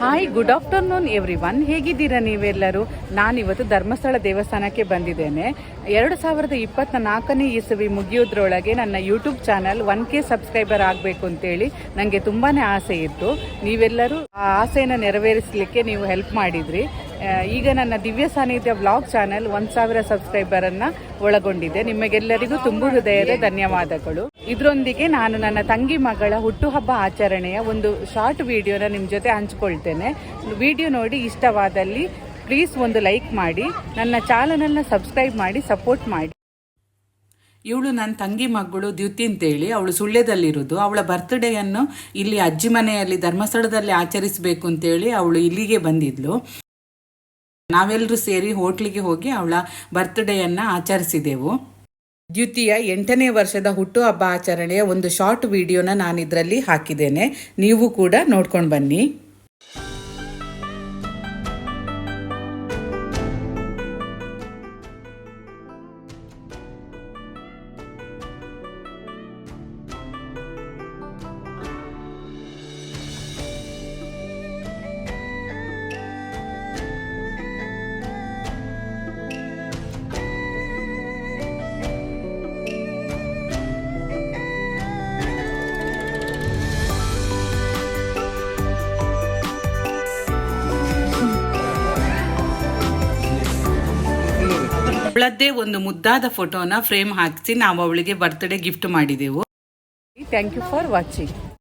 Hi, good afternoon every one. ಹೇಗಿದ್ದೀರಾ ನೀವೆಲ್ಲರೂ? ನಾನಿವತ್ತು ಧರ್ಮಸ್ಥಳ ದೇವಸ್ಥಾನಕ್ಕೆ ಬಂದಿದ್ದೇನೆ. 2024ನೇ ಇಸವಿ ಮುಗಿಯೋದ್ರೊಳಗೆ ನನ್ನ ಯೂಟ್ಯೂಬ್ ಚಾನಲ್ 1K ಸಬ್ಸ್ಕ್ರೈಬರ್ ಆಗಬೇಕು ಅಂತೇಳಿ ನನಗೆ ತುಂಬಾ ಆಸೆ ಇತ್ತು. ನೀವೆಲ್ಲರೂ ಆ ಆಸೆಯನ್ನು ನೆರವೇರಿಸಲಿಕ್ಕೆ ನೀವು ಹೆಲ್ಪ್ ಮಾಡಿದ್ರಿ. ಈಗ ನನ್ನ ದಿವ್ಯ ಸಾನ್ನಿಧ್ಯ ವ್ಲಾಗ್ ಚಾನಲ್ 1000 ಸಬ್ಸ್ಕ್ರೈಬರನ್ನು ಒಳಗೊಂಡಿದೆ. ನಿಮಗೆಲ್ಲರಿಗೂ ತುಂಬ ಹೃದಯದ ಧನ್ಯವಾದಗಳು. ಇದರೊಂದಿಗೆ ನಾನು ನನ್ನ ತಂಗಿ ಮಗಳ ಹುಟ್ಟುಹಬ್ಬ ಆಚರಣೆಯ ಒಂದು ಶಾರ್ಟ್ ವಿಡಿಯೋನ ನಿಮ್ಮ ಜೊತೆ ಹಂಚ್ಕೊಳ್ತೇನೆ. ವಿಡಿಯೋ ನೋಡಿ ಇಷ್ಟವಾದಲ್ಲಿ ಪ್ಲೀಸ್ ಒಂದು ಲೈಕ್ ಮಾಡಿ, ನನ್ನ ಚಾನಲನ್ನು ಸಬ್ಸ್ಕ್ರೈಬ್ ಮಾಡಿ ಸಪೋರ್ಟ್ ಮಾಡಿ. ಇವಳು ನನ್ನ ತಂಗಿ ಮಗಳು ದ್ಯುತಿ ಅಂತೇಳಿ, ಅವಳು ಸುಳ್ಯದಲ್ಲಿರೋದು. ಅವಳ ಬರ್ತ್ಡೇಯನ್ನು ಇಲ್ಲಿ ಅಜ್ಜಿ ಮನೆಯಲ್ಲಿ ಧರ್ಮಸ್ಥಳದಲ್ಲಿ ಆಚರಿಸಬೇಕು ಅಂತೇಳಿ ಅವಳು ಇಲ್ಲಿಗೆ ಬಂದಿದ್ಲು. ನಾವೆಲ್ಲರೂ ಸೇರಿ ಹೋಟ್ಲಿಗೆ ಹೋಗಿ ಅವಳ ಬರ್ತ್ಡೇಯನ್ನು ಆಚರಿಸಿದೆವು. ದ್ಯುತಿಯ 8ನೇ ವರ್ಷದ ಹುಟ್ಟುಹಬ್ಬ ಆಚರಣೆಯ ಒಂದು ಶಾರ್ಟ್ ವಿಡಿಯೋನ ನಾನು ಇದರಲ್ಲಿ ಹಾಕಿದ್ದೇನೆ. ನೀವು ಕೂಡ ನೋಡ್ಕೊಂಡು ಬನ್ನಿ. ಅವಳದ್ದೇ ಒಂದು ಮುದ್ದಾದ ಫೋಟೋನ ಫ್ರೇಮ್ ಹಾಕಿಸಿ ನಾವು ಅವಳಿಗೆ ಬರ್ತ್ಡೇ ಗಿಫ್ಟ್ ಮಾಡಿದೆವು. Thank you for watching.